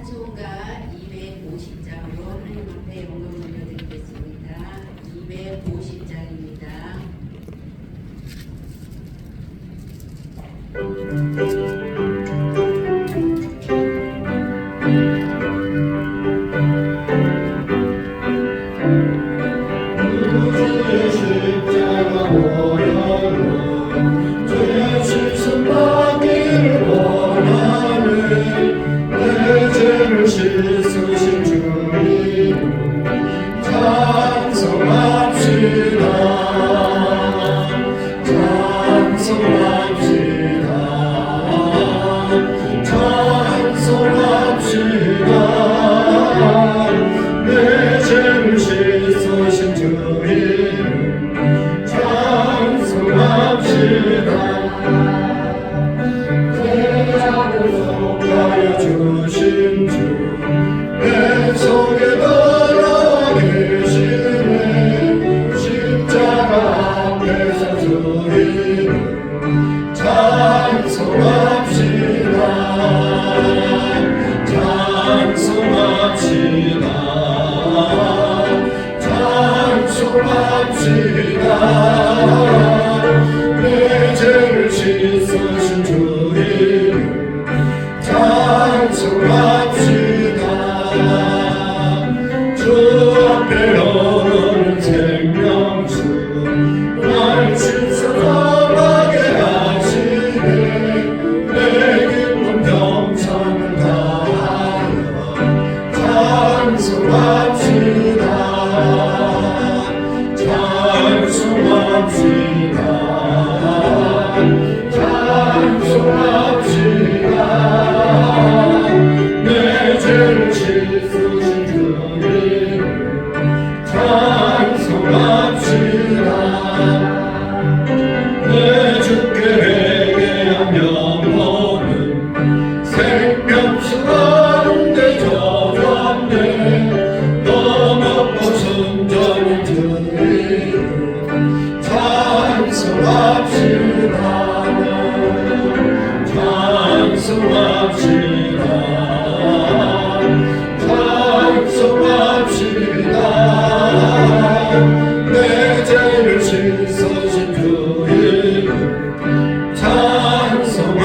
찬송가 250장으로 하나님 앞에 영광 올려드리겠습니다. 250장입니다. 씻으신 주님 찬송합시다. 찬송합시다. 찬송합시다. 내 죄를 씻으신 주님 찬송합시다. 대적을 속하여 주신 주 내 속에 들어와 계시네. 십자가 앞에서 주님 찬송합시다. 찬송합시다. 찬송합시다. 내 죄를 씻으신 주님 찬송합시다. 주 앞에 오르는 생명수 날 신선하게 하시네. 내 기쁨 경청을 다하여 찬송합시다. 찬송합시다. 찬송합시다. 내 죄를 씻으신 주님 찬송합시다. 내 주께 회개한 영혼은 생명수 가운데 젖었네. 넘어고 순전히 주님 찬송합시다. 찬송합시다. 찬송합시다. 내 죄를 씻으신 주님 찬송합시다.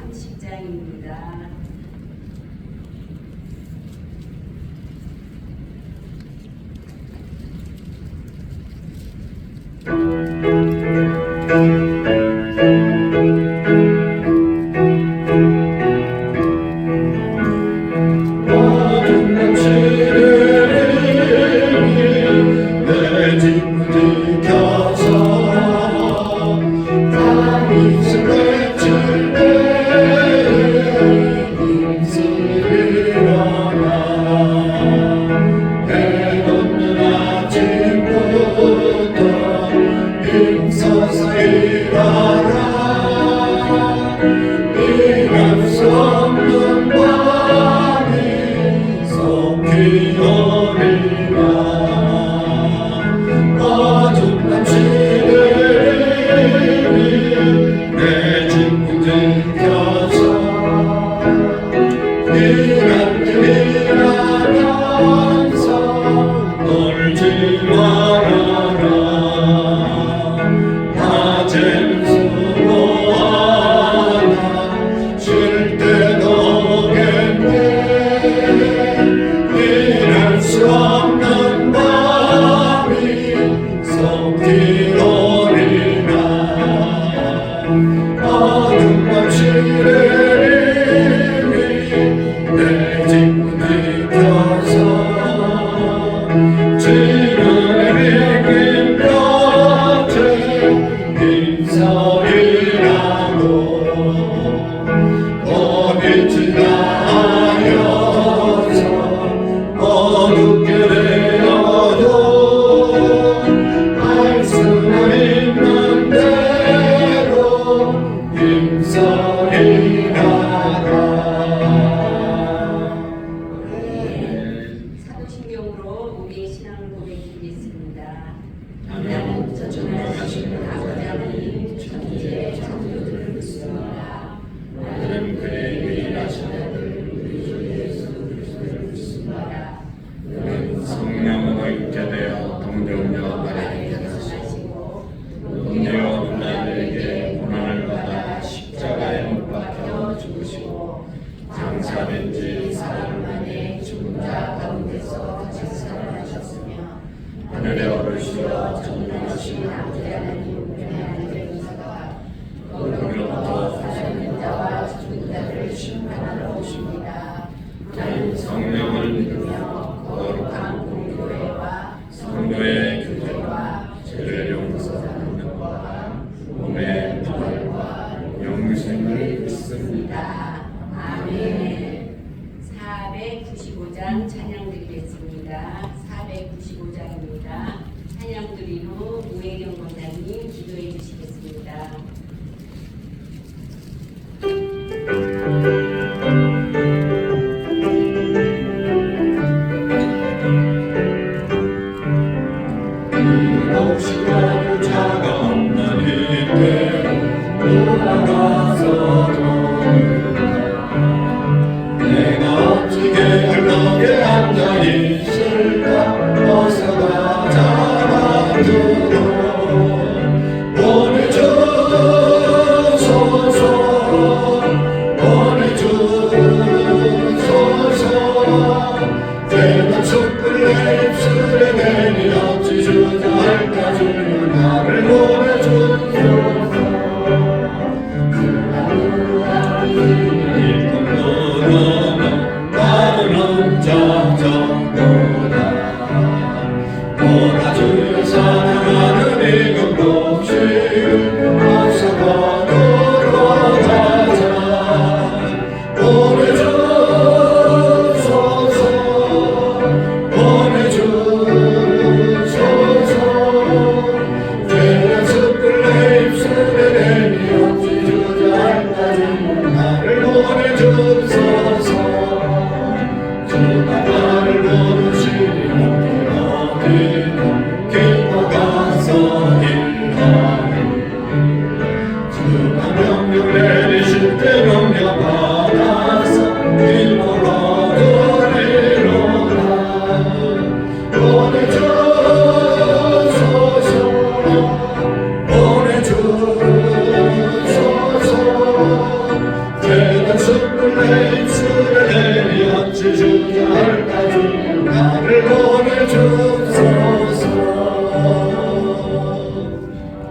330장입니다. 모든 남치를 내 짐을 지켜서 다윗을 외칠 때 힘쓰리라. 해 돋는 아침부터 힘써서 일하라. 일할 수 없는 밤이 속히 오리라. 어둠 남치를 내 짐을 지켜서 일하면서 놀지 말아라. 낮에는 수고하나 쉴 때도 오겠네. 일할 수 없는 밤이 속히 오리라. 어둠 남치를 내 짐을 지켜서 지는 비긴 곁에 힘서이라고 어디 지나하여서 어둡게 되어도 알 수는 있는 대로 힘서이라라. 사도신경으로 우리의 신앙을 고백드리겠습니다. 나는 저주하신 아버지 하나님 천지의 창조주를 믿습니다. 나는 그의 유일하신 아들 우리 주 예수 그리스도를 믿습니다. 그는 성령으로 있게 되어 동정녀 마리아에게 나시고 본디오 빌라도에게 고난을 받아 십자가에 못 박혀 죽으시고 장사된 지 사흘 만에 죽은 자 가운데서 다시 살아나셨으며 하늘에 오르시어 전능하신 아버지 하나님 우편에 앉으시다가 거기로부터 사는 자와 죽은 자를 심판하러 오십니다. 나는 성령을 믿으며 거룩한 공교회와 성도의 교제와 죄를 용서하는 것과 몸의 부활과 영생을 믿습니다. 아멘. 495장 찬양 드리겠습니다. 495장입니다. 찬양 드린 후 우혜경 권사님 기도해 주시겠습니다. 오시고 자가 없는 이때 돌아가서도 내가 어떻게 흘러게 앉아 있을까 어서 다 잡아두고 보내주소서 내가 촛불 내 입술에 내니 어찌 주저할까 주는 나를 보내주소서 나는 혼자 정도다 보라 주를 사랑하는 이금 독식을 어서 거두러 가자 보내주소서 내가 숯불 내 입술에 내니 어찌 주저할까 주는 나를 보내주소서 주가 나를 부르시니 어디로 길고 가서 일하니 주가 명령 내리실 때 명령 받아서 길보러 들이로라 보내주소서 내가 숯불 내 입술에 내니 어찌 주저할까 주님 나를 보내주소서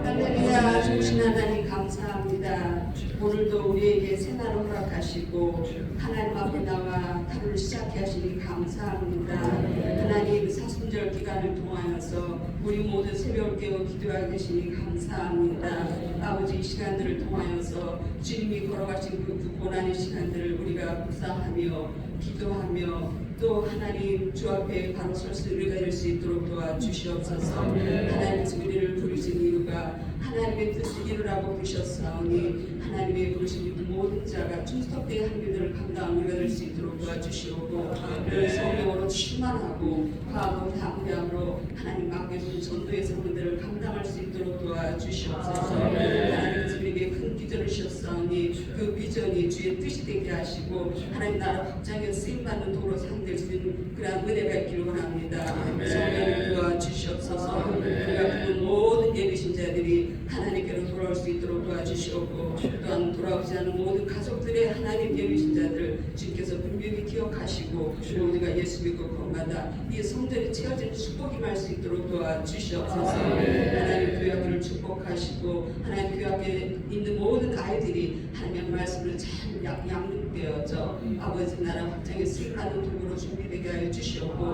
하늘이나 주신 하나님 감사합니다. 오늘도 우리에게 새날을 허락하시고 하나님 앞에 나와 하루를 시작해 하시니 감사합니다. 하나님 사순절 기간을 통하여서 우리 모두 새벽을 깨워 기도하게 되시니 감사합니다. 아버지 이 시간들을 통하여서 주님이 걸어가신 그 고난의 시간들을 우리가 묵상하며 기도하며 또 하나님 주 앞에 바로 설 수 우리가 될 수 있도록 도와주시옵소서. 하나님께서 우리를 부르신 이유가 하나님의 뜻을 이루라고 부르셨사오니 하나님의 부르신 모든 자가 충성되게 한 일들을 감당한 우리가 될 수 있도록 도와주시옵고 늘 성령으로 충만하고 과거 담대함으로 하나님 맡겨준 전도의 사명들을 감당할 수 있도록 도와주시옵소서. 하나님께서 우리에게 큰 비전을 주셨사오니 그 비전이 주의 뜻이 되게 하시고 하나님 나라 확장에 쓰임받는 도로 상될 수 있는 그러한 은혜가 있기를 원합니다. 성령을 도와주시옵소서. 우리가 그 모든 예비신 자들이 하나님께로 돌아올 수 있도록 도와주시옵고 또한 돌아오지 않은 모든 가족들의 하나님 예비신 자들을 주께서 분명히 기억하시고 우리가 예수 믿고 건마다 이 성전이 채워진 축복이 말 수 있도록 도와주시옵소서. 하나님 교회 학교를 축복하시고 하나님 교회 학교에 있는 모든 아이들이 하나님의 말씀을 잘 양육되어져 아버지 나라 확장에 쓰임받는 도구로 준비되게 하여 주시옵고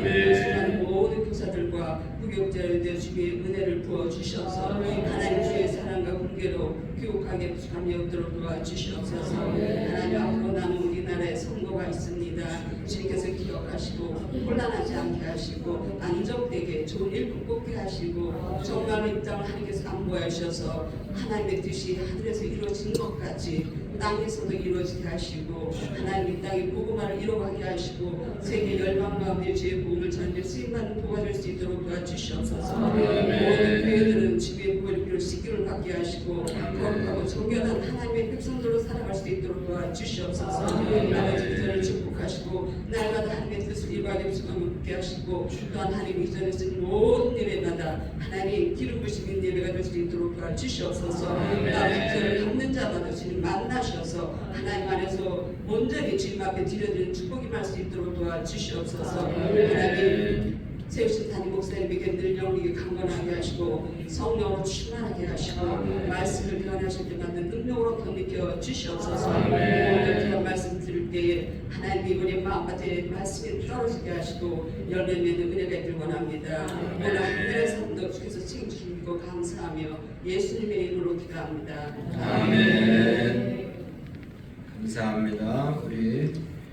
이 모든 교사들과 부교육자들의 주의 은혜를 부어주셔서 하나님 주의 사랑과 훈계로 교육하게 감이 없도록 도와주시옵소서. 하나님 앞으로 남은 우리나라에 선거가 있습니다. 주님께서 기억하시고 혼란하지 않게 하시고 안정되게 좋은 일 굽게 하시고 정말로 이 땅을 하나님께서 안보하여 주셔서 하나님의 뜻이 하늘에서 이루어진 것까지 땅에서도 이루어지게 하시고 하나님 이 땅에 복음화를 이루어가게 하시고 세계 열방 가운데 주의 복음을 전해 쓰임받는 도가 될 수 있도록 도와주시옵소서. 모든 교회들은 주의 복음을 씻기를 받고 받게 하시고 거룩하고 존귀한 하나님의 백성들로 살아갈 수 있도록 도와주시옵소서. 아버지 저를 축복하시고 날마다 하나님의 뜻을 이루하게 주게 하시고 또한 하나님 이전에 쓴 모든 예배마다 하나님 기름 부으시는 예배가 될 수 있도록 도와주시옵소서. 아버지 저를 갖는 자마다 주님 만나셔서 하나님 안에서 온전히 주님 앞에 드려드리는 축복이 말 수 있도록 도와주시옵소서. 하나님 세우신 담임 목사님에게 늘 영리게 강건하게 하시고 성령으로 충만하게 하시고 말씀을 변하실 때마다 능력으로 덧입혀 주시옵소서. 오늘 그런 말씀 들을 때에 하나님이 우리 마음밭에 말씀이 떨어지게 하시고 열매 맺는 은혜가 있길 원합니다. 오늘 하늘의 삶도 주께서 책임지시고 감사하며 예수님의 이름으로 기도합니다. 아멘. 감사합니다. 우리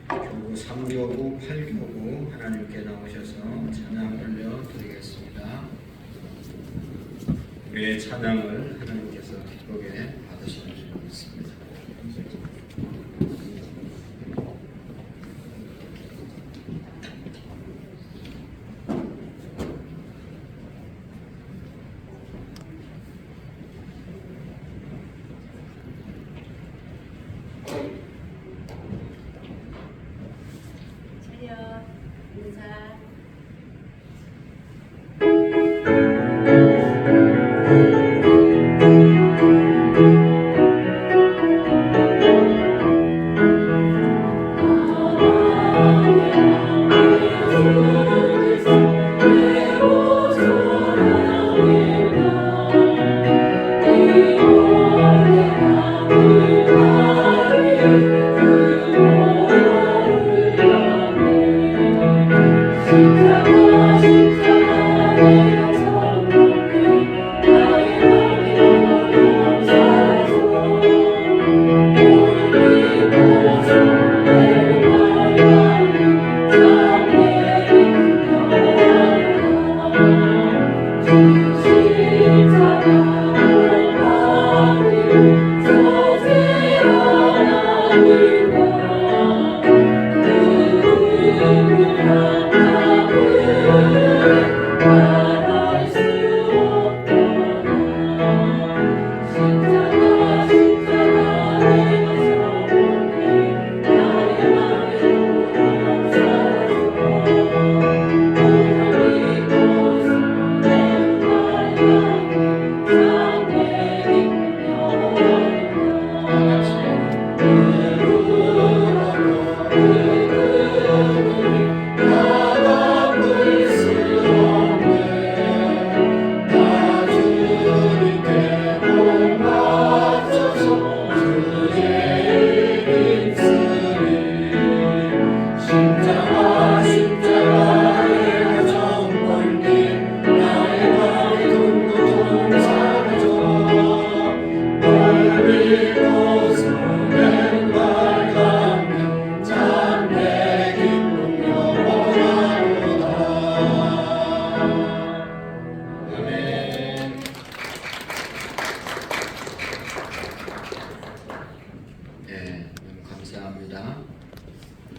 교구 3교구 8교구 하나님께 나오셔서 찬양 올려드리겠습니다. 우리의 찬양을 하나님께서 기쁘게 받으시는 줄 믿습니다. 인사.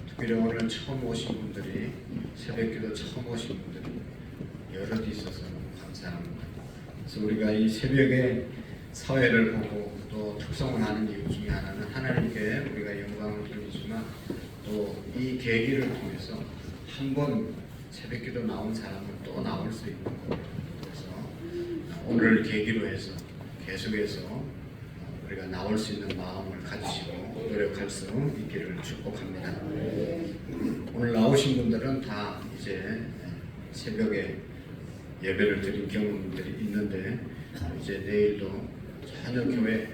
특별히 오늘 처음 오신 분들이 새벽기도 처음 오신 분들이 여럿 있어서 너무 감사합니다. 그래서 우리가 이 새벽에 사회를 보고 또 특성을 하는 이유 중에 하나는 하나님께 우리가 영광을 돌리지만 또 이 계기를 통해서 한 번 새벽기도 나온 사람은 또 나올 수 있는 거예요. 그래서 오늘 계기로 해서 계속해서 우리가 나올 수 있는 마음을 가지시고 노력할 수 있기를 축복합니다. 오늘 나오신 분들은 다 이제 새벽에 예배를 드린 경험들이 있는데 이제 내일도 전혀 교회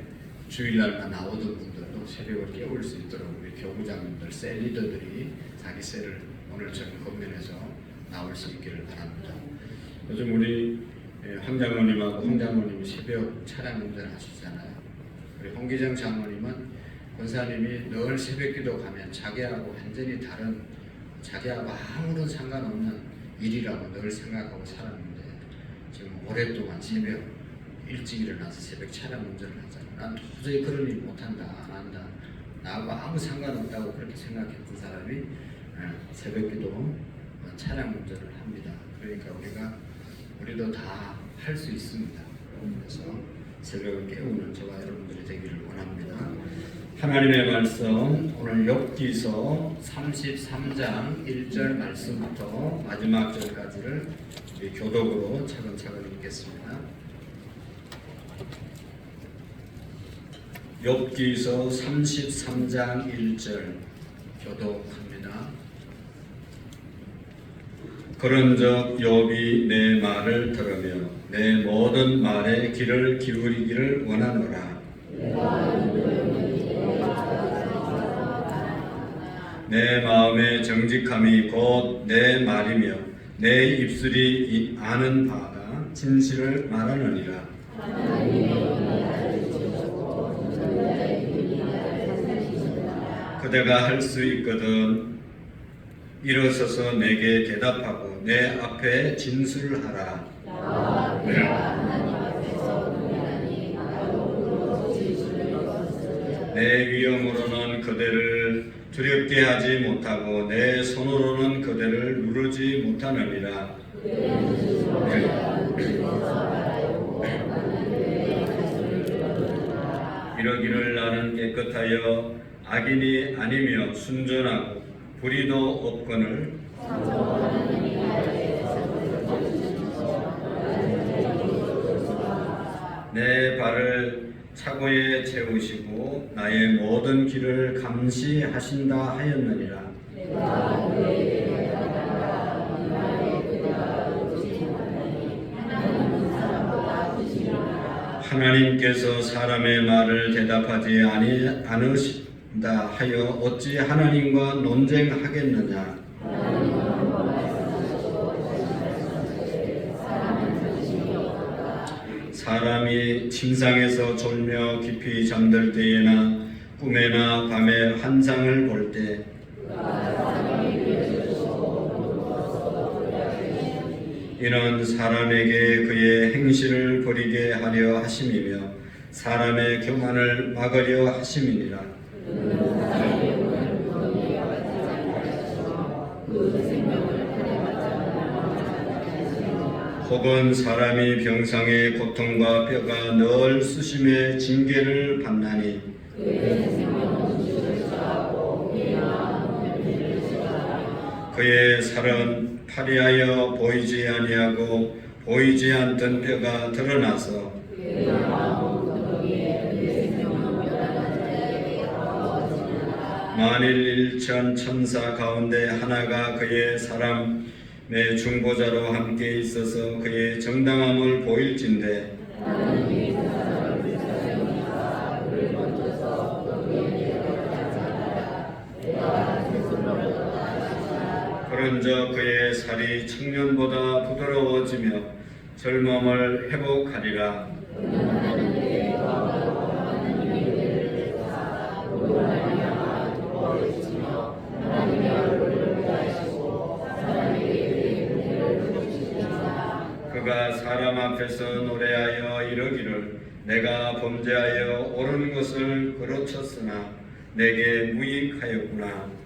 주일날만 나오던 분들도 새벽을 깨울 수 있도록 우리 교구장님들, 셀 리더들이 자기 셀을 오늘 저녁 건면해서 나올 수 있기를 바랍니다. 요즘 우리 황 장로님하고 황 장로님이 새벽 차량 운전을 하시잖아요. 우리 홍기정 장로님은 권사님이 늘 새벽기도 가면 자기하고 완전히 다른, 자기하고 아무런 상관없는 일이라고 늘 생각하고 살았는데 지금 오랫동안 새벽 일찍 일어나서 새벽 차량 운전을 하잖아요. 난 도저히 그런 일 못한다, 안 한다, 나하고 아무 상관없다고 그렇게 생각했던 사람이 새벽기도 차량 운전을 합니다. 그러니까 우리도 다 할 수 있습니다. 그래서 새벽을 깨우는 저와 여러분들이 되기를 원합니다. 하나님의 말씀 오늘 욥기서 33장 1절 말씀부터 마지막 절까지를 교독으로 차근차근 읽겠습니다. 욥기서 33장 1절 교독합니다. 그런즉 욥이 내 말을 들으며 내 모든 말에 귀를 기울이기를 원하노라. 내 마음의 정직함이 곧 내 말이며 내 입술이 아는 바가 진실을 말하느니라. 그대가 할 수 있거든 일어서서 내게 대답하고 내 앞에 진술을 하라. 내 위엄으로는 그대를 두렵게 하지 못하고 내 손으로는 그대를 누르지 못하느니라. 이러기를 나는 깨끗하여 악인이 아니며 순전하고 불의도 없거늘 내 발을 차고에 채우시고 나의 모든 길을 감시하신다 하였느니라. 하나님께서 사람의 말을 대답하지 않으신다 하여 어찌 하나님과 논쟁하겠느냐. 사람이 침상에서 졸며 깊이 잠들 때에나 꿈에나 밤에 환상을 볼 때 이는 사람에게 그의 행실을 버리게 하려 하심이며 사람의 교만을 막으려 하심이니라. 혹은 사람이 병상의 고통과 뼈가 늘 수심의 징계를 받나니 그의 살은 파리하여 보이지 아니하고 보이지 않던 뼈가 드러나서 만일 일천 천사 가운데 하나가 그의 사람의 중보자로 함께 있어서 그의 정당함을 보일진대 그런저 그의 살이 청년보다 부드러워지며 젊음을 회복하리라. 그가 사람 앞에서 노래하여 이르기를 내가 범죄하여 옳은 것을 거르쳤으나 내게 무익하였구나.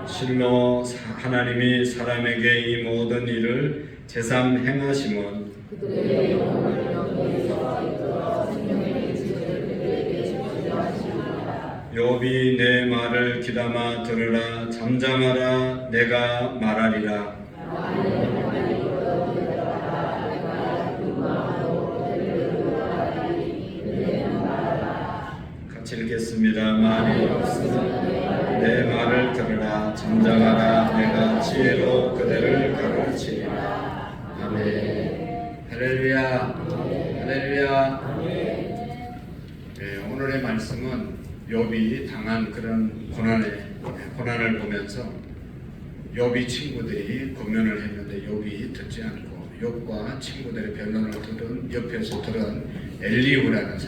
실로 하나님이 사람에게 이 모든 일을 제삼 행하심은 욥이 내 말을 귀담아 들으라. 잠잠하라. 내가 말하리라. 같이 읽겠습니다. 말이 없으면 내 말을 들으라. 잠잠하라. 내가 지혜로 그대를 가르치리라. 아멘. 할렐루야. 할렐루야. 네, 오늘의 말씀은 욥이 당한 그런 고난을 보면서 욥이 친구들이 고면을 했는데 욥이 듣지 않고 욥과 친구들의 변론을 옆에서 들은 엘리후라는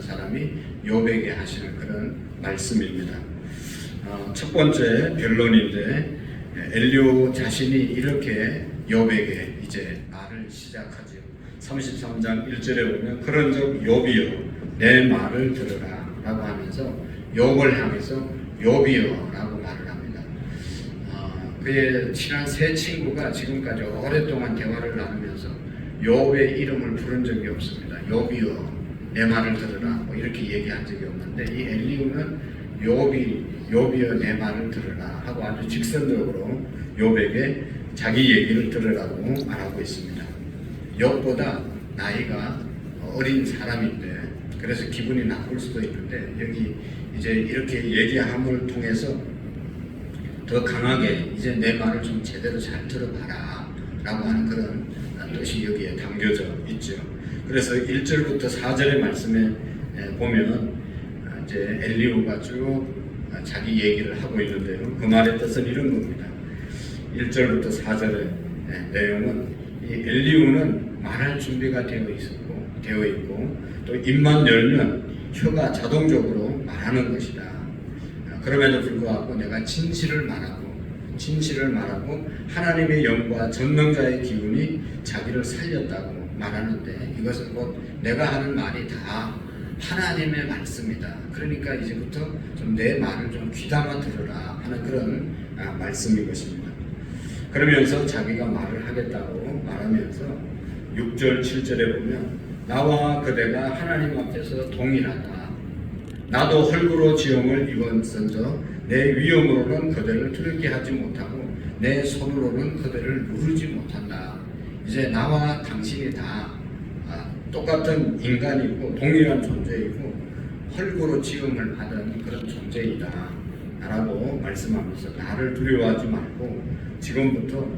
사람이 욥에게 하시는 그런 말씀입니다. 첫 번째 변론인데 엘리후 자신이 이렇게 욥에게 이제 말을 시작하죠. 33장 1절에 보면 그런즉 욥이여 내 말을 들으라 라고 하면서 욥을 향해서 욥이여 라고 말을 합니다. 그의 친한 세 친구가 지금까지 오랫동안 대화를 나누면서 욥의 이름을 부른 적이 없습니다. 욥이여 내 말을 들으라 뭐 이렇게 얘기한 적이 없는데 이 엘리후는 욥이여 내 말을 들으라 하고 아주 직선적으로 욥에게 자기 얘기를 들으라고 말하고 있습니다. 욥보다 나이가 어린 사람인데 그래서 기분이 나쁠 수도 있는데 여기 이제 이렇게 얘기함을 통해서 더 강하게 이제 내 말을 좀 제대로 잘 들어봐라 라고 하는 그런 뜻이 여기에 담겨져 있죠. 그래서 1절부터 4절의 말씀에 보면 이제 엘리후가 쭉 자기 얘기를 하고 있는데요. 그 말의 뜻은 이런 겁니다. 1절부터 4절의 내용은 이 엘리후는 말할 준비가 되어 있고 또 입만 열면 혀가 자동적으로 말하는 것이다. 그럼에도 불구하고 내가 진실을 말하고 하나님의 영과 전능자의 기운이 자기를 살렸다고 말하는데 이것은 곧 내가 하는 말이 다 하나님의 말씀이다. 그러니까 이제부터 좀 내 말을 좀 귀담아 들으라 하는 그런 말씀인 것입니다. 그러면서 자기가 말을 하겠다고 말하면서 6절 7절에 보면 나와 그대가 하나님 앞에서 동일하다. 나도 헐구로 지형을 입었은저 내 위엄으로는 그대를 들게 하지 못하고 내 손으로는 그대를 누르지 못한다. 이제 나와 당신이 다 똑같은 인간이고 동일한 존재이고 헐구로 지음을 받은 그런 존재이다 라고 말씀하면서 나를 두려워하지 말고 지금부터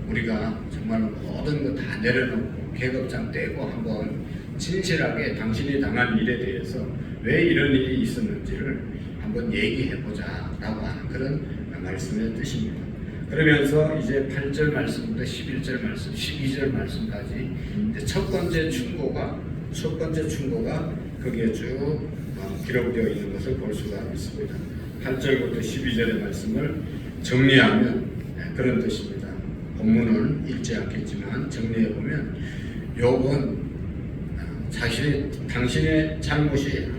우리가 정말 모든 거 다 내려놓고 계급장 떼고 한번 진실하게 당신이 당한 일에 대해서 왜 이런 일이 있었는지를 한번 얘기해보자 라고 하는 그런 말씀의 뜻입니다. 그러면서 이제 8절 말씀부터 11절 말씀, 12절 말씀까지 첫 번째 충고가 거기에 쭉 기록되어 있는 것을 볼 수가 있습니다. 8절부터 12절의 말씀을 정리하면 그런 뜻입니다. 본문은 읽지 않겠지만 정리해보면 욥은 당신의 잘못이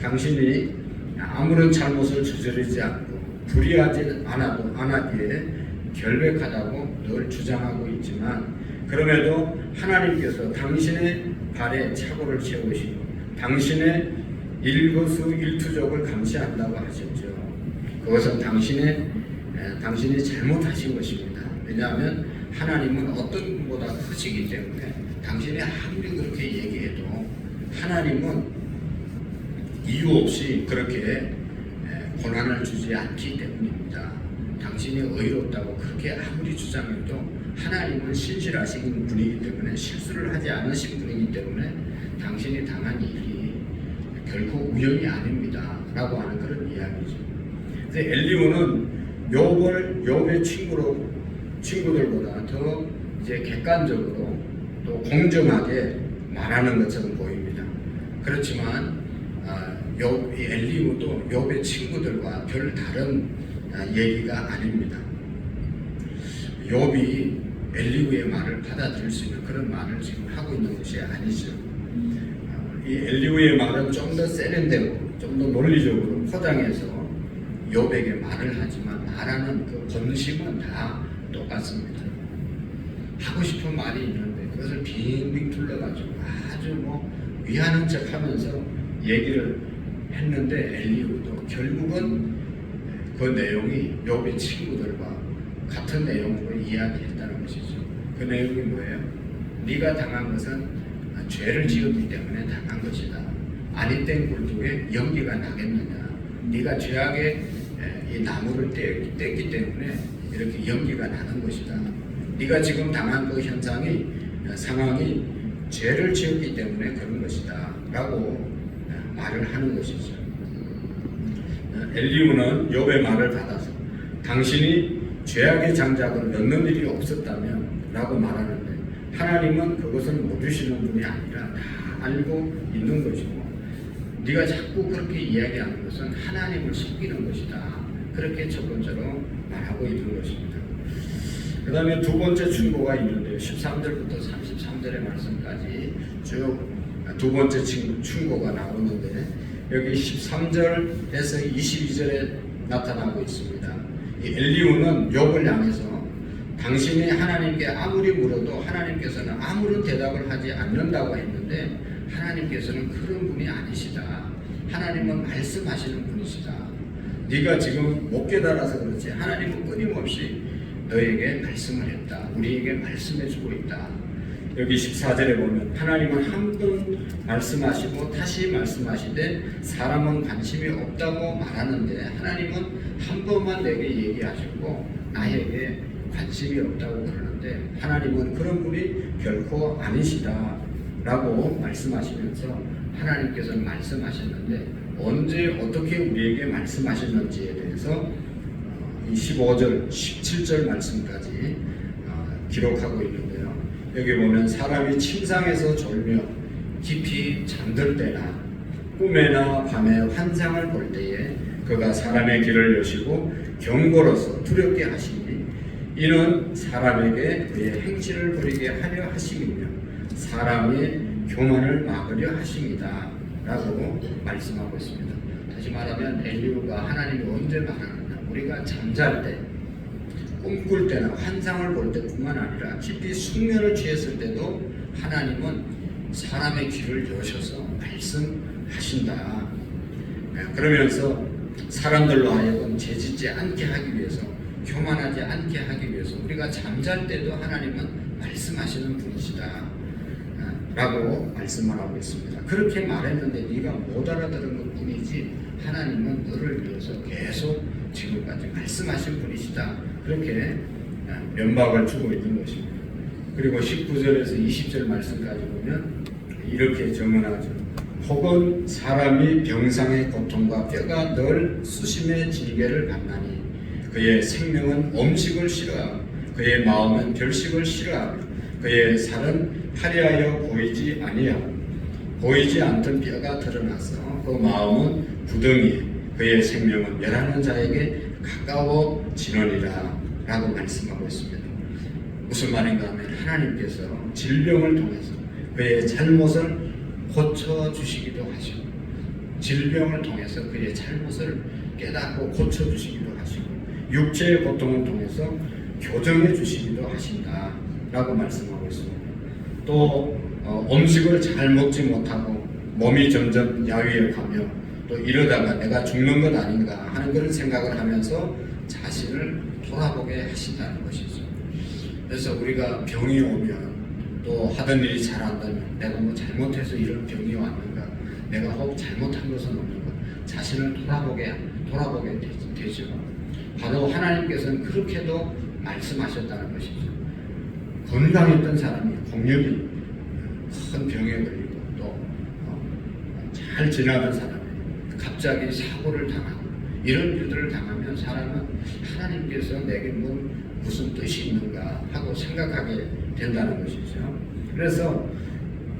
당신이 아무런 잘못을 저지르지 않고 불의하지 않았기에 결백하다고 늘 주장하고 있지만 그럼에도 하나님께서 당신의 발에 착오를 세우시고 당신의 일거수일투족을 감시한다고 하셨죠. 그것은 당신이 잘못하신 것입니다. 왜냐하면 하나님은 어떤 분보다 크시기 때문에 당신이 아무리 그렇게 얘기해도 하나님은 이유 없이 그렇게 고난을 주지 않기 때문입니다. 당신이 의롭다고 그렇게 아무리 주장해도 하나님은 신실하신 분이기 때문에 실수를 하지 않으신 분이기 때문에 당신이 당한 일이 결코 우연이 아닙니다 라고 하는 그런 이야기죠. 근데 엘리후는 욥의 친구들보다 더 이제 객관적으로 또 공정하게 말하는 것처럼 보입니다. 그렇지만 엘리후도 욥의 친구들과 별 다른 얘기가 아닙니다. 욥이 엘리후의 말을 받아들일 수 있는 그런 말을 지금 하고 있는 것이 아니죠. 이 엘리후의 말은 좀 더 세련되고 좀 더 논리적으로 포장해서 욥에게 말을 하지만 말하는 그 본심은 다 똑같습니다. 하고 싶은 말이 있는데 그것을 빙빙 둘러가지고 아주 위하는 척하면서 얘기를 했는데 엘리후도 결국은 그 내용이 욥의 친구들과 같은 내용으로 이야기했다는 것이죠. 그 내용이 뭐예요? 네가 당한 것은 죄를 지었기 때문에 당한 것이다. 아니 땐 굴뚝에 연기가 나겠느냐. 네가 죄악의 이 나무를 뗐기 때문에 이렇게 연기가 나는 것이다. 네가 지금 당한 그 상황이 죄를 지었기 때문에 그런 것이다 라고 말을 하는 것이죠. 엘리후는 욥의 말을 받아서 당신이 죄악의 장작을 넣는 일이 없었다면 라고 말하는데 하나님은 그것을 모르시는 분이 아니라 다 알고 있는 것이고 네가 자꾸 그렇게 이야기하는 것은 하나님을 속이는 것이다. 그렇게 첫 번째로 말하고 있는 것입니다. 그 다음에 두 번째 충고가 있는데요. 13절부터 33절의 말씀까지 쭉 두 번째 충고가 나오는데 여기 13절에서 22절에 나타나고 있습니다. 이 엘리후는 욥을 향해서 당신이 하나님께 아무리 물어도 하나님께서는 아무런 대답을 하지 않는다고 했는데 하나님께서는 그런 분이 아니시다. 하나님은 말씀하시는 분이시다. 네가 지금 못 깨달아서 그렇지 하나님은 끊임없이 너에게 말씀을 했다. 우리에게 말씀해주고 있다. 여기 14절에 보면 하나님은 한 번 말씀하시고 다시 말씀하시되 사람은 관심이 없다고 말하는데 하나님은 한 번만 내게 얘기하시고 나에게 관심이 없다고 그러는데 하나님은 그런 분이 결코 아니시다 라고 말씀하시면서 하나님께서는 말씀하셨는데 언제 어떻게 우리에게 말씀하셨는지에 대해서 25절 17절 말씀까지 기록하고 있는데요. 여기 보면 사람이 침상에서 졸며 깊이 잠들 때나 꿈에나 밤에 환상을 볼 때에 그가 사람의 길을 여시고 경고로서 두렵게 하시니 이는 사람에게 그의 행실을 버리게 하려 하심이며 사람의 교만을 막으려 하심이다 라고 말씀하고 있습니다. 다시 말하면 엘리후가 하나님이 언제 말하느냐, 우리가 잠잘 때 꿈꿀 때나 환상을 볼 때뿐만 아니라 깊이 숙면을 취했을 때도 하나님은 사람의 귀를 여셔서 말씀하신다. 그러면서 사람들로 하여금 죄짓지 않게 하기 위해서, 교만하지 않게 하기 위해서 우리가 잠잘 때도 하나님은 말씀하시는 분이시다 라고 말씀을 하고 있습니다. 그렇게 말했는데 네가 못 알아들은 것 뿐이지 하나님은 너를 위해서 계속 지금까지 말씀하신 분이시다. 그렇게 면박을 주고 있는 것입니다. 그리고 19절에서 20절 말씀까지 보면 이렇게 증언하죠. 혹은 사람이 병상의 고통과 뼈가 늘 수심의 징계를 받나니 그의 생명은 음식을 싫어하고 그의 마음은 결식을 싫어하고 그의 살은 화려하여 보이지 아니하고 보이지 않던 뼈가 드러나서 그 마음은 구덩이에 그의 생명은 멸하는 자에게 가까워지느니라 라고 말씀하고 있습니다. 무슨 말인가 하면 하나님께서 질병을 통해서 그의 잘못을 고쳐주시기도 하시고 질병을 통해서 그의 잘못을 깨닫고 고쳐주시기도 하시고 육체의 고통을 통해서 교정해 주시기도 하신다 라고 말씀하고 있습니다. 또 음식을 잘 먹지 못하고 몸이 점점 야위에 가며 또 이러다가 내가 죽는 것 아닌가 하는 그런 생각을 하면서 자신을 돌아보게 하신다는 것이죠. 그래서 우리가 병이 오면 또 하던 일이 잘 안 되면 내가 뭐 잘못해서 이런 병이 왔는가, 내가 혹 잘못한 것은 없는가, 자신을 돌아보게 되죠. 바로 하나님께서는 그렇게도 말씀하셨다는 것이죠. 건강했던 사람이 공연히 큰 병에 걸리고 또 잘 지나던 사람이 갑자기 사고를 당하고 이런 일들을 당하면 사람은 하나님께서 내게 무슨 뜻이 있는가 하고 생각하게 된다는 것이죠. 그래서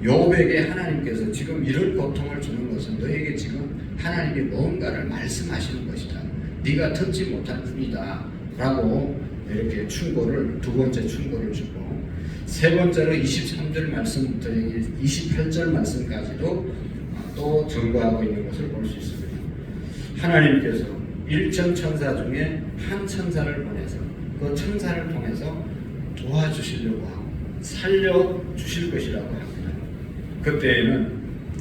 욥에게 하나님께서 지금 이런 고통을 주는 것은 너에게 지금 하나님이 뭔가를 말씀하시는 것이다. 네가 듣지 못할 뿐이다 라고 이렇게 충고를, 두 번째 충고를 주고 세 번째로 23절 말씀부터 28절 말씀까지도 또 증거하고 있는 것을 볼 수 있습니다. 하나님께서 일천 천사 중에 한 천사를 보내서 그 천사를 통해서 도와주시려고 하고 살려주실 것이라고 합니다. 그때에는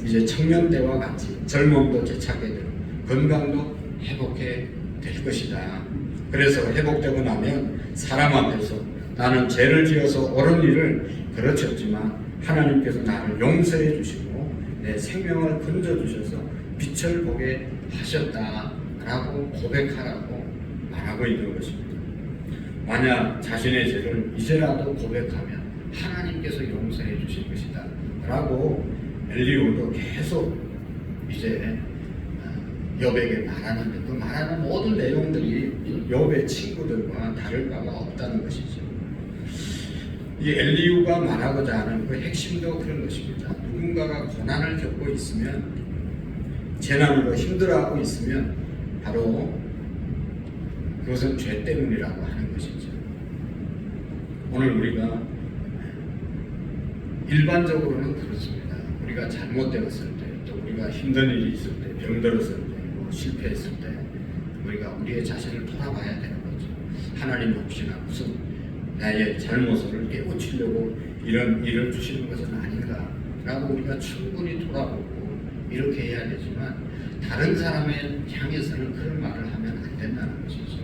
이제 청년 때와 같이 젊음도 되찾게 되고 건강도 회복해 될 것이다. 그래서 회복되고 나면 사람 앞에서 나는 죄를 지어서 옳은 일을 그르쳤지만 하나님께서 나를 용서해 주시고 내 생명을 건져주셔서 빛을 보게 하셨다라고 고백하라고 말하고 있는 것입니다. 만약 자신의 죄를 이제라도 고백하면 하나님께서 용서해 주실 것이다 라고 엘리후도 계속 이제 욥에게 말하는데 그 말하는 모든 내용들이 욥의 친구들과 다를 바가 없다는 것이죠. 이 엘리후가 말하고자 하는 그 핵심도 그런 것입니다. 누군가가 고난을 겪고 있으면, 재난으로 힘들어하고 있으면 바로 그것은 죄 때문이라고 하는 것이죠. 오늘 우리가 일반적으로는 그렇습니다. 우리가 잘못되었을 때, 또 우리가 힘든 일이 있을 때, 병들었을 때, 뭐 실패했을 때 우리가 우리의 자신을 돌아봐야 되는 거죠. 하나님 혹시나 무슨 나의 잘못을 깨우치려고 이런 일을 주시는 것은 아닌가라고 우리가 충분히 돌아보고 이렇게 해야 되지만 다른 사람을 향해서는 그런 말을 하면 안 된다는 것이죠.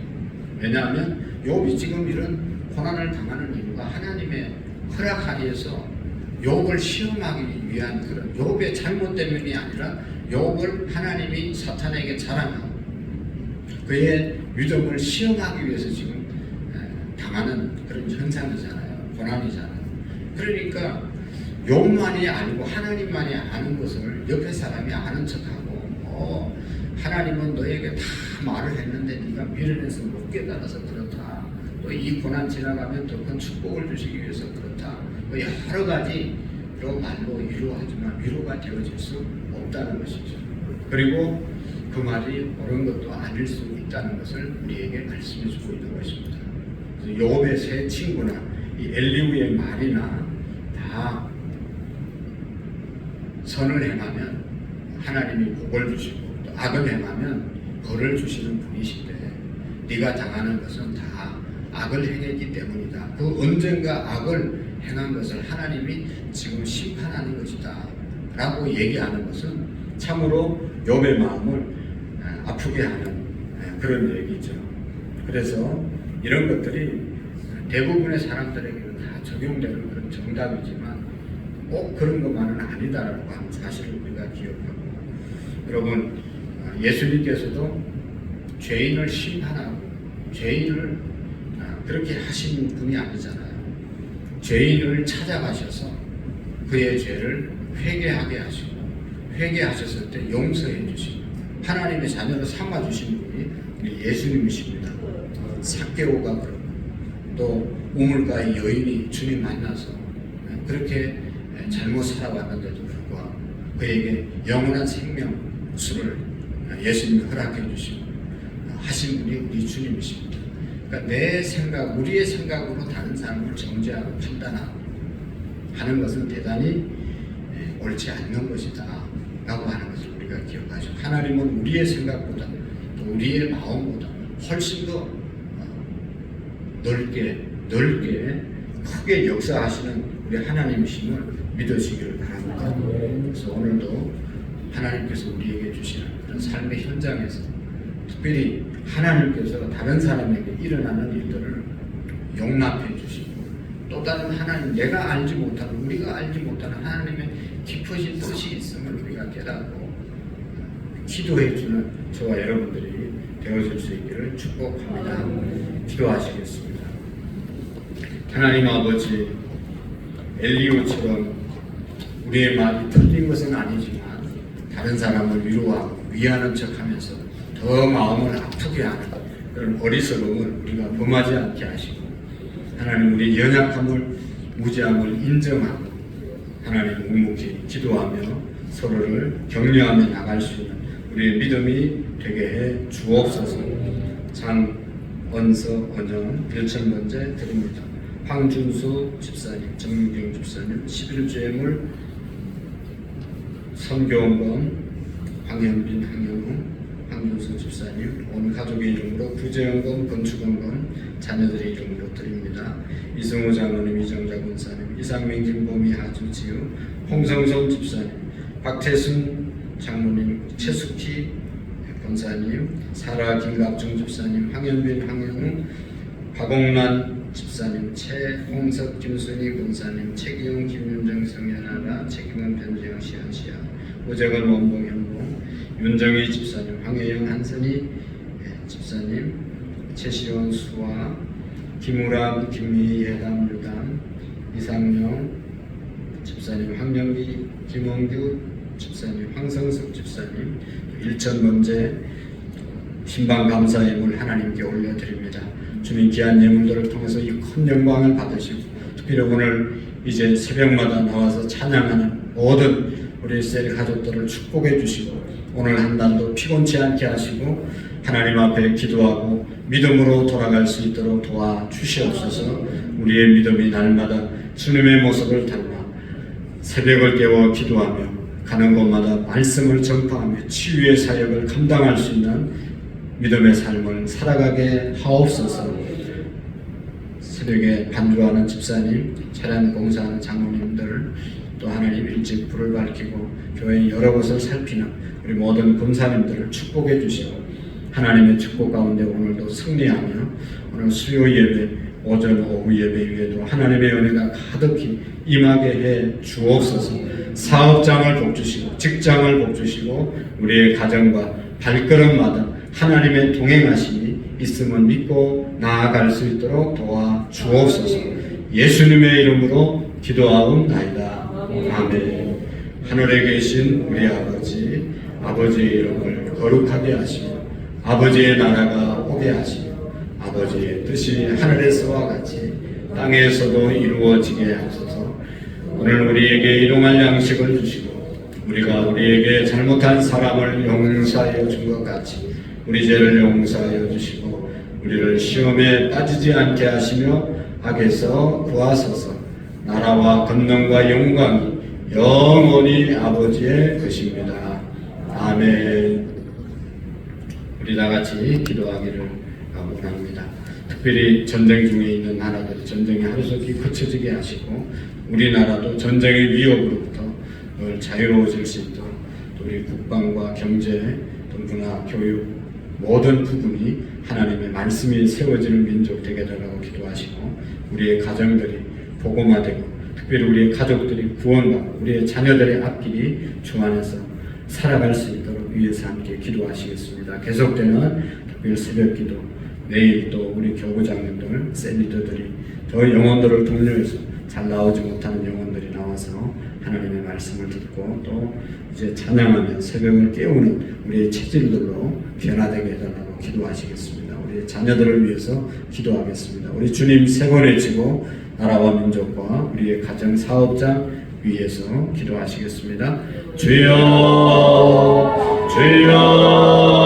왜냐하면 욥이 지금 이런 고난을 당하는 이유가 하나님의 허락 하에서 욥을 시험하기 위한 그런 욥의 잘못 때문이 아니라 욥을 하나님이 사탄에게 자랑하고 그의 믿음을 시험하기 위해서 지금 당하는 그런 현상이잖아요. 고난이잖아요. 그러니까 욥만이 아니고 하나님만이 아는 것을 옆에 사람이 아는 척하고 하나님은 너에게 다 말을 했는데 네가 미련해서 못 깨달아서 그렇다. 또 이 고난 지나가면 더 큰 축복을 주시기 위해서 그렇다. 뭐 여러 가지로 말로 위로하지만 위로가 되어질 수 없다는 것이죠. 그리고 그 말이 옳은 것도 아닐 수 있다는 것을 우리에게 말씀해 주고 있는 것입니다. 욥의 세 친구나 이 엘리후의 말이나 다 선을 행하면 하나님이 복을 주시고 또 악을 행하면 벌을 주시는 분이신데 네가 당하는 것은 다 악을 행했기 때문이다. 그 언젠가 악을 행한 것을 하나님이 지금 심판하는 것이다 라고 얘기하는 것은 참으로 욥의 마음을 아프게 하는 그런 얘기죠. 그래서 이런 것들이 대부분의 사람들에게는 다 적용되는 그런 정답이지만 꼭 그런 것만은 아니다라고 하는 사실을 우리가 기억하고, 여러분 예수님께서도 죄인을 심판하고 죄인을 그렇게 하신 분이 아니잖아요. 죄인을 찾아가셔서 그의 죄를 회개하게 하시고 회개하셨을 때 용서해 주시고 하나님의 자녀로 삼아 주신 분이 우리 예수님이십니다. 삭개오가 그렇고 또 우물가의 여인이 주님 만나서 그렇게 잘못 살아왔는데도 불구하고 그에게 영원한 생명수를 예수님이 허락해 주시고 하신 분이 우리 주님이십니다. 그러니까 내 생각, 우리의 생각으로 다른 사람을 정죄하고 판단하고 하는 것은 대단히 옳지 않는 것이다 라고 하는 것을 우리가 기억하죠. 하나님은 우리의 생각보다 또 우리의 마음보다 훨씬 더 넓게 크게 역사하시는 우리 하나님이심을 믿으시기를 바랍니다. 그래서 오늘도 하나님께서 우리에게 주시는 그런 삶의 현장에서 특별히 하나님께서 다른 사람에게 일어나는 일들을 용납해 주시고 또 다른 하나님, 내가 알지 못하는, 우리가 알지 못하는 하나님의 깊으신 뜻이 있음을 우리가 깨닫고 기도해 주는 저와 여러분들이 되어질 수 있기를 축복합니다. 기도하시겠습니다. 하나님 아버지, 엘리후처럼 우리의 말이 틀린 것은 아니지만 다른 사람을 위로하고 위하는 척하면서 더 마음을 아프게 하는 그런 어리석음을 우리가 범하지 않게 하시고 하나님 우리의 연약함을 무지함을 인정하고 하나님 묵묵히 기도하며 서로를 격려하며 나갈 수 있는 우리의 믿음이 되게 해 주옵소서. 장언서 언영 1,000번째 드립니다. 황준수 집사님, 정유경 집사님, 11주예물 선교원금 황현빈, 황영웅, 황준수 집사님, 온 가족의 이름으로 구제연금, 건축원금 자녀들의 이름으로 드립니다. 이승우 장로님, 이정자 권사님, 이상민, 김보미, 하주지우, 홍성성 집사님, 박태순 장로님, 최숙희 권사님, 사라 김갑중 집사님, 황현빈, 황영웅, 박옥란 집사님, 최홍석, 김순희 권사님, 최기용, 김윤정, 성현아라, 최기원, 변재영, 시안시아, 오재건, 원봉, 현봉, 윤정희 집사님, 황혜영, 한선희 집사님, 최시원, 수아, 김우람, 김미희, 예담, 유담, 이상영 집사님, 황영기, 김원규 집사님, 황성석 집사님, 1,000번째 신방 감사예물 하나님께 올려드립니다. 주님 귀한 예물들을 통해서 이 큰 영광을 받으시고 특별히 오늘 이제 새벽마다 나와서 찬양하는 모든 우리 셀 가족들을 축복해 주시고 오늘 한 달도 피곤치 않게 하시고 하나님 앞에 기도하고 믿음으로 돌아갈 수 있도록 도와주시옵소서. 우리의 믿음이 날마다 주님의 모습을 닮아 새벽을 깨워 기도하며 가는 곳마다 말씀을 전파하며 치유의 사역을 감당할 수 있는 믿음의 삶을 살아가게 하옵소서. 새벽에 반주하는 집사님, 차량 공사하는 장로님들, 또 하나님 일찍 불을 밝히고 교회 여러 곳을 살피는 우리 모든 권사님들을 축복해 주시고 하나님의 축복 가운데 오늘도 승리하며 오늘 수요 예배, 오전 오후 예배 위에도 하나님의 은혜가 가득히 임하게 해 주옵소서. 사업장을 복주시고 직장을 복주시고 우리의 가정과 발걸음마다 하나님의 동행하심이 있음을 믿고 나아갈 수 있도록 도와 주옵소서. 예수님의 이름으로 기도하옵나이다. 아멘. 하늘에 계신 우리 아버지, 아버지의 이름을 거룩하게 하시며 아버지의 나라가 오게 하시며 아버지의 뜻이 하늘에서와 같이 땅에서도 이루어지게 하소서. 오늘 우리에게 일용할 양식을 주시고 우리가 우리에게 잘못한 사람을 용서하여 준 것 같이 우리 죄를 용서하여 주시고 우리를 시험에 빠지지 않게 하시며 악에서 구하소서. 나라와 권능과 영광이 영원히 아버지의 것입니다. 아멘. 우리 다 같이 기도하기를 원합니다. 특별히 전쟁 중에 있는 나라들이 전쟁이 하루속히 그쳐지게 하시고 우리나라도 전쟁의 위협으로부터 늘 자유로워질 수 있도록 또 우리 국방과 경제, 또 문화, 교육 모든 부분이 하나님의 말씀이 세워지는 민족 되게 달라고 기도하시고 우리의 가정들이 복음화되고 특별히 우리의 가족들이 구원받고 우리의 자녀들의 앞길이 주 안에서 살아갈 수 있도록 위해서 함께 기도하시겠습니다. 계속되는 특별 새벽기도 내일 또 우리 교구장님들, 셀리더들이 더 영혼들을 독려해서 잘 나오지 못하는 영혼들이 나와서 하나님의 말씀을 듣고 또 이제 찬양하며 새벽을 깨우는 우리의 체질들로 변화되게 해달라고 기도하시겠습니다. 우리 자녀들을 위해서 기도하겠습니다. 우리 주님 세 번 외치고 나라와 민족과 우리의 가정 사업장 위해서 기도하시겠습니다. 주여 주여